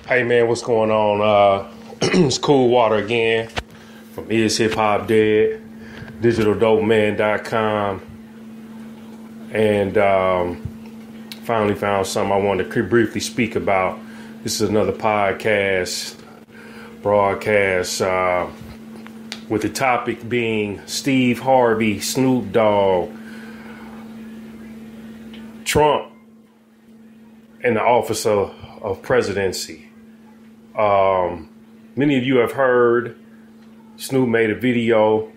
Hey man, what's going on? It's Cool Water again from Is Hip Hop Dead, digitaldopeman.com, and finally found something I wanted to briefly speak about. This is another broadcast, with the topic being Steve Harvey, Snoop Dogg, Trump, and the office of presidency. Many of you have heard Snoop made a video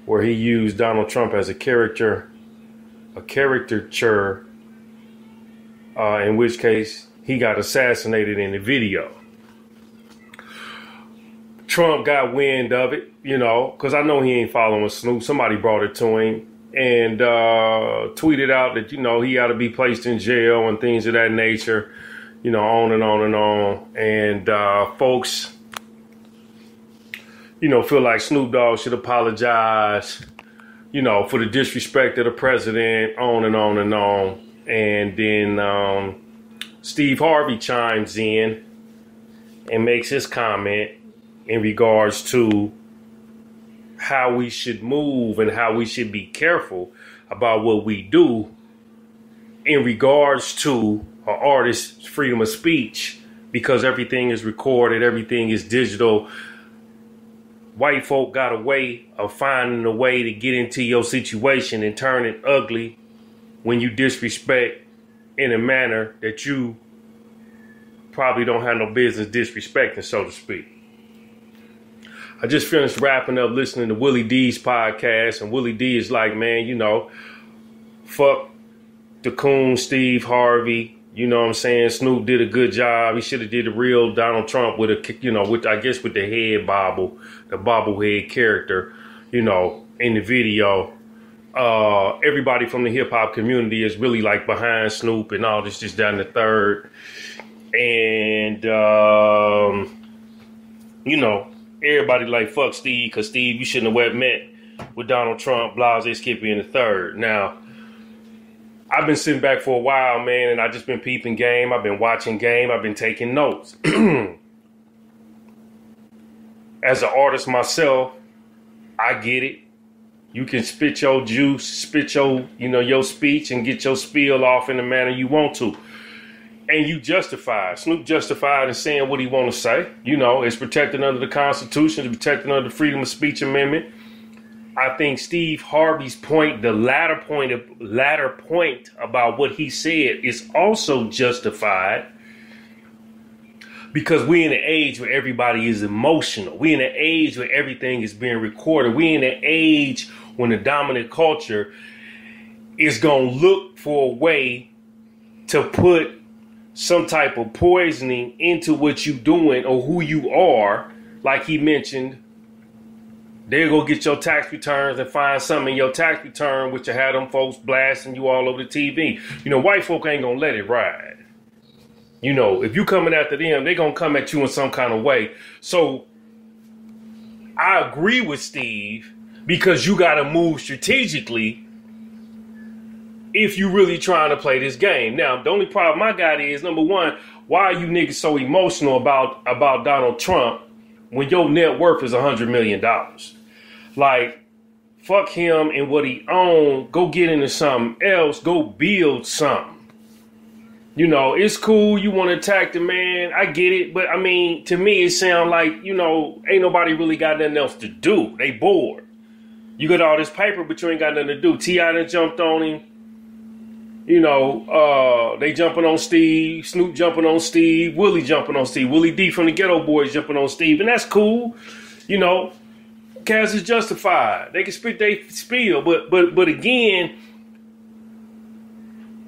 where he used Donald Trump as a caricature, in which case he got assassinated in the video. Trump got wind of it, because I know he ain't following Snoop. Somebody brought it to him and tweeted out that, he ought to be placed in jail and things of that nature. On and on and on. And folks, feel like Snoop Dogg should apologize, for the disrespect of the president, on and on and on. And then Steve Harvey chimes in and makes his comment in regards to how we should move and how we should be careful about what we do in regards to an artist's freedom of speech, because everything is recorded, everything is digital. White folk got a way of finding a way to get into your situation and turn it ugly when you disrespect in a manner that you probably don't have no business disrespecting, so to speak. I just finished wrapping up listening to Willie D's podcast, and Willie D is like, man, fuck the coon Steve Harvey. You know what I'm saying? Snoop did a good job. He should have did the real Donald Trump with with the head bobble, the bobblehead character, in the video. Everybody from the hip hop community is really like behind Snoop and all this, just down the third. And, everybody like, fuck Steve, because Steve, you shouldn't have met with Donald Trump, Blase, Skippy in the third. Now, I've been sitting back for a while, man, and I've just been peeping game. I've been watching game. I've been taking notes. As an artist myself, I get it. You can spit your juice, spit your, your speech and get your spiel off in the manner you want to. And you justify it. Snoop justified in saying what he want to say. It's protected under the Constitution. It's protected under the Freedom of Speech Amendment. I think Steve Harvey's point, the latter point about what he said, is also justified, because we're in an age where everybody is emotional. We're in an age where everything is being recorded. We're in an age when the dominant culture is going to look for a way to put some type of poisoning into what you're doing or who you are. Like he mentioned, they'll go get your tax returns and find something in your tax return which will have them folks blasting you all over the TV. White folk ain't going to let it ride. If you coming after them, they're going to come at you in some kind of way. So I agree with Steve, because you got to move strategically if you really trying to play this game. Now, the only problem I got is, number one, why are you niggas so emotional about Donald Trump when your net worth is $100 million? Like, fuck him and what he owned. Go get into something else. Go build something. It's cool. You want to attack the man. I get it. But, to me, it sounds like, ain't nobody really got nothing else to do. They bored. You got all this paper, but you ain't got nothing to do. T.I. done jumped on him. They jumping on Steve. Snoop jumping on Steve. Willie jumping on Steve. Willie D from the Ghetto Boys jumping on Steve. And that's cool. Cats is justified. They can spit their spiel, but again,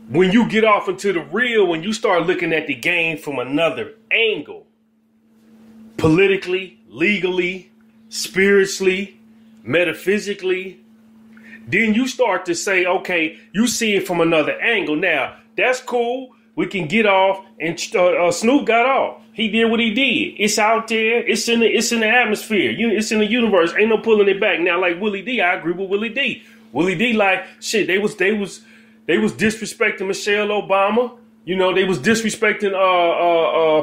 when you get off into the real, when you start looking at the game from another angle, politically, legally, spiritually, metaphysically, then you start to say, okay, you see it from another angle. Now, that's cool. We can get off, and Snoop got off. He did what he did. It's out there. It's in the atmosphere. It's in the universe. Ain't no pulling it back. Now, like Willie D, I agree with Willie D. Willie D, like, shit, they was disrespecting Michelle Obama. You know, they was disrespecting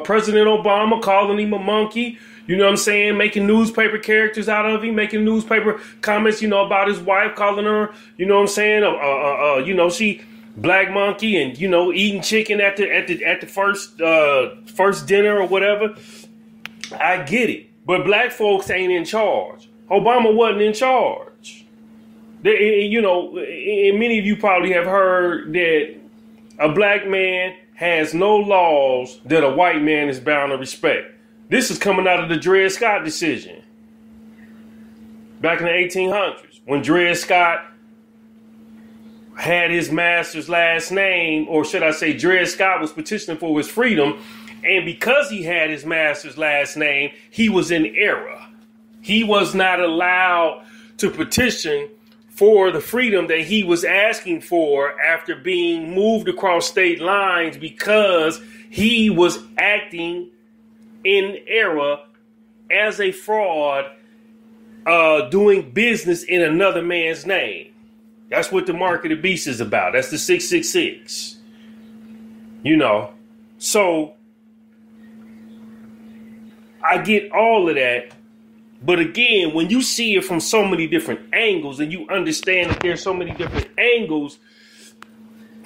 President Obama, calling him a monkey. You know what I'm saying? Making newspaper characters out of him, making newspaper comments, you know, about his wife, calling her, you know what I'm saying? You know, she black monkey and, you know, eating chicken at the first dinner or whatever. I get it. But black folks ain't in charge. Obama wasn't in charge. You know, and many of you probably have heard that a black man has no laws that a white man is bound to respect. This is coming out of the Dred Scott decision. Back in the 1800s, when Dred Scott had his master's last name, or should I say Dred Scott was petitioning for his freedom, and because he had his master's last name, he was in error. He was not allowed to petition for the freedom that he was asking for after being moved across state lines because he was acting in error as a fraud, doing business in another man's name. That's what the mark of the beast is about. That's the 666. You know, so I get all of that. But again, when you see it from so many different angles and you understand that there's so many different angles,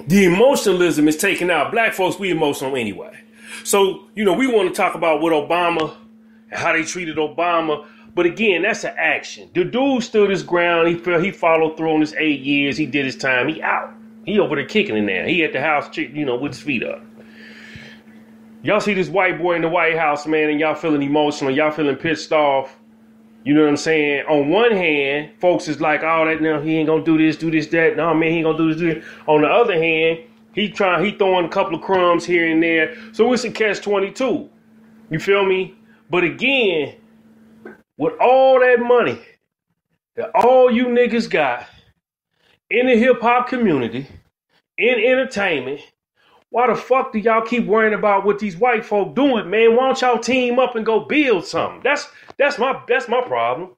the emotionalism is taken out. Black folks, we emotional anyway. So, you know, we want to talk about what Obama and how they treated Obama. But again, that's an action. The dude stood his ground. He followed through on his 8 years. He did his time. He out. He over there kicking in there. He at the house, you know, with his feet up. Y'all see this white boy in the White House, man, and y'all feeling emotional. Y'all feeling pissed off. You know what I'm saying? On one hand, folks is like, oh, that now he ain't gonna do this, that. No, man, he ain't gonna do this, do this. On the other hand, he throwing a couple of crumbs here and there. So it's a catch-22. You feel me? But again, with all that money that all you niggas got in the hip-hop community, in entertainment, why the fuck do y'all keep worrying about what these white folk doing, man? Why don't y'all team up and go build something? That's my problem.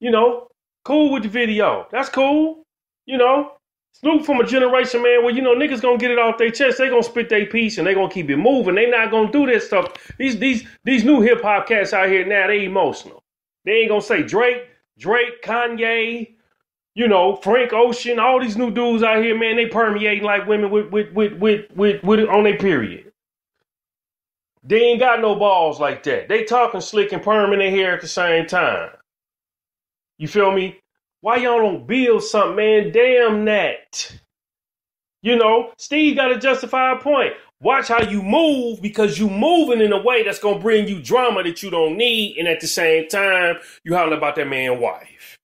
You know, cool with the video. That's cool. You know, Snoop from a generation, man, where, you know, niggas gonna get it off their chest. They gonna spit their piece and they gonna keep it moving. They not gonna do this stuff. These new hip hop cats out here now, they emotional. They ain't gonna say Drake, Kanye, you know, Frank Ocean, all these new dudes out here, man, they permeating like women with on their period. They ain't got no balls like that. They talking slick and perm in their hair at the same time. You feel me? Why y'all don't build something, man? Damn that. You know, Steve got a justified point. Watch how you move, because you moving in a way that's going to bring you drama that you don't need. And at the same time, you holler about that man's wife.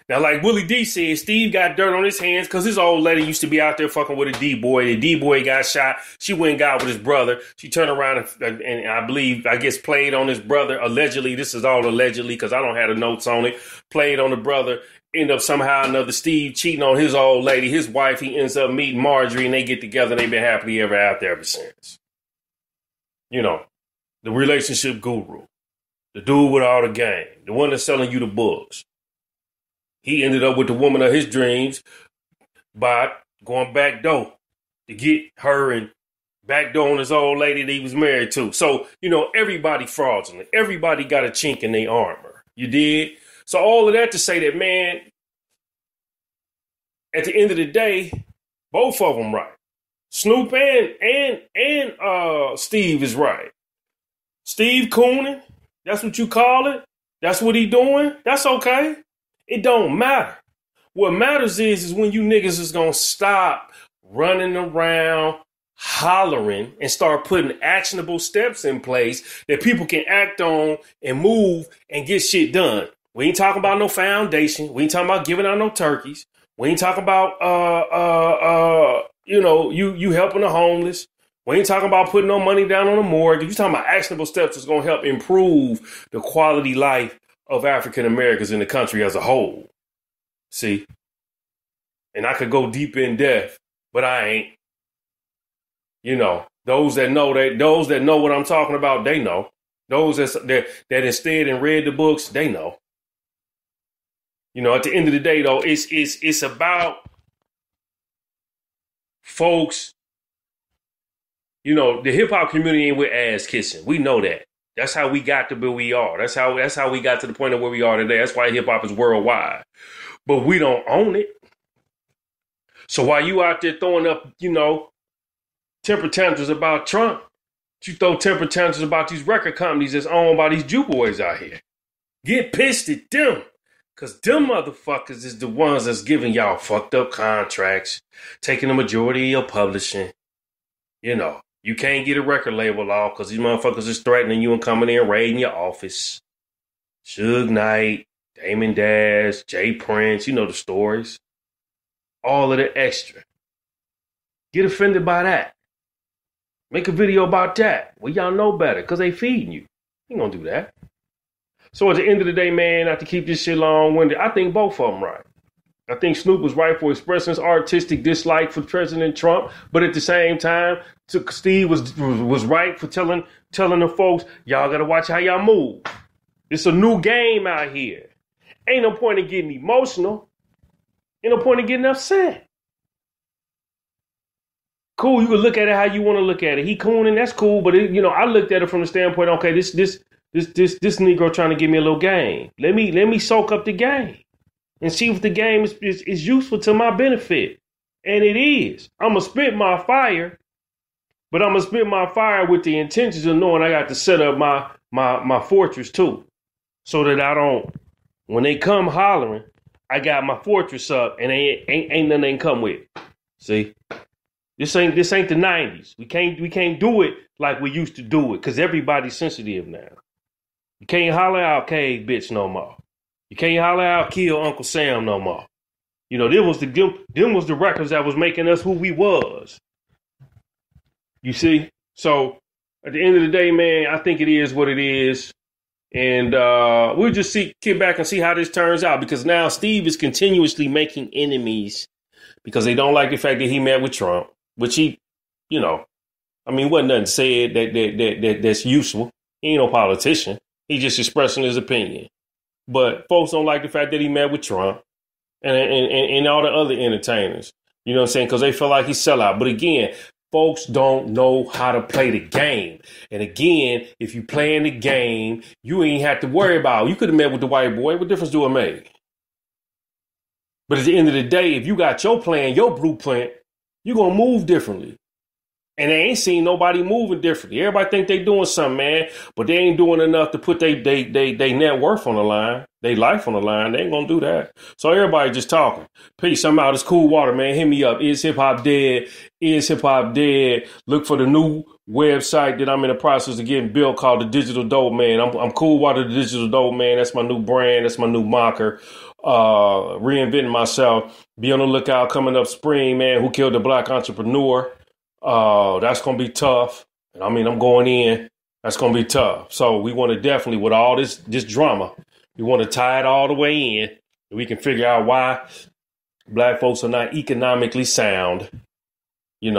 Now, like Willie D said, Steve got dirt on his hands because his old lady used to be out there fucking with a D-boy. The D-boy got shot. She went and got with his brother. She turned around and I guess played on his brother. Allegedly, this is all allegedly because I don't have the notes on it. Played on the brother. End up somehow or another Steve cheating on his old lady. His wife, he ends up meeting Marjorie and they get together and they've been happily ever after ever since. You know, the relationship guru. The dude with all the game. The one that's selling you the books. He ended up with the woman of his dreams by going back door to get her and back door on his old lady that he was married to. So, you know, everybody fraudulent. Everybody got a chink in their armor. You did? So all of that to say that, man, at the end of the day, both of them right. Snoop and Steve is right. Steve cooning, that's what you call it. That's what he doing. That's okay. It don't matter. What matters is when you niggas is going to stop running around, hollering, and start putting actionable steps in place that people can act on and move and get shit done. We ain't talking about no foundation. We ain't talking about giving out no turkeys. We ain't talking about, you helping the homeless. We ain't talking about putting no money down on the mortgage. You talking about actionable steps that's going to help improve the quality life of African Americans in the country as a whole. See? And I could go deep in depth, but I ain't. You know, those that know what I'm talking about, they know. Those that instead and read the books, they know. You know, at the end of the day, though, it's about folks You know, the hip hop community ain't with ass kissing. We know that. That's how we got to where we are. That's how we got to the point of where we are today. That's why hip hop is worldwide. But we don't own it. So while you out there throwing up, you know, temper tantrums about Trump, you throw temper tantrums about these record companies that's owned by these Jew boys out here. Get pissed at them. Because them motherfuckers is the ones that's giving y'all fucked up contracts, taking the majority of your publishing. You know, you can't get a record label off because these motherfuckers is threatening you and coming in and raiding your office. Suge Knight, Damon Dash, Jay Prince, you know the stories. All of the extra. Get offended by that. Make a video about that. Well, y'all know better because they feeding you. You ain't gonna do that. So at the end of the day, man, not to keep this shit long-winded, I think both of them right. I think Snoop was right for expressing his artistic dislike for President Trump, but at the same time, Steve was right for telling the folks, y'all gotta watch how y'all move. It's a new game out here. Ain't no point in getting emotional. Ain't no point in getting upset. Cool, you can look at it how you want to look at it. He cooning, that's cool, but I looked at it from the standpoint, okay, this Negro trying to give me a little game. Let me soak up the game and see if the game is useful to my benefit. And it is. I'm going to spit my fire, but I'm going to spit my fire with the intentions of knowing I got to set up my fortress too. So that I don't, when they come hollering, I got my fortress up and ain't nothing they can come with. See? This ain't the 90s. We can't do it like we used to do it because everybody's sensitive now. You can't holler out cave bitch no more. You can't holler out kill Uncle Sam no more. You know, them was the records that was making us who we was. You see? So at the end of the day, man, I think it is what it is. And we'll just sit back and see how this turns out because now Steve is continuously making enemies because they don't like the fact that he met with Trump, which he, wasn't nothing said that's useful. He ain't no politician. He just expressing his opinion. But folks don't like the fact that he met with Trump and all the other entertainers. You know what I'm saying? Because they feel like he's sellout. But again, folks don't know how to play the game. And again, if you playing the game, you ain't have to worry about it. You could have met with the white boy. What difference do it make? But at the end of the day, if you got your plan, your blueprint, you're going to move differently. And they ain't seen nobody moving differently. Everybody think they doing something, man, but they ain't doing enough to put they net worth on the line, they life on the line. They ain't gonna do that. So everybody just talking. Peace. I'm out. It's cool water, man. Hit me up. Is hip hop dead? Is hip hop dead? Look for the new website that I'm in the process of getting built called the Digital Dope Man. I'm cool water, the Digital Dope Man. That's my new brand. That's my new moniker. Reinventing myself. Be on the lookout coming up spring, man. Who killed the black entrepreneur? That's going to be tough. And I'm going in. That's going to be tough. So we want to definitely, with all this drama, we want to tie it all the way in. And we can figure out why black folks are not economically sound, and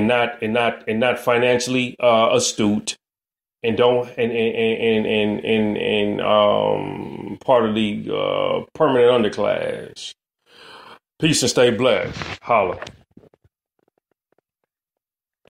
not financially astute and don't part of the permanent underclass. Peace and stay blessed. Holla.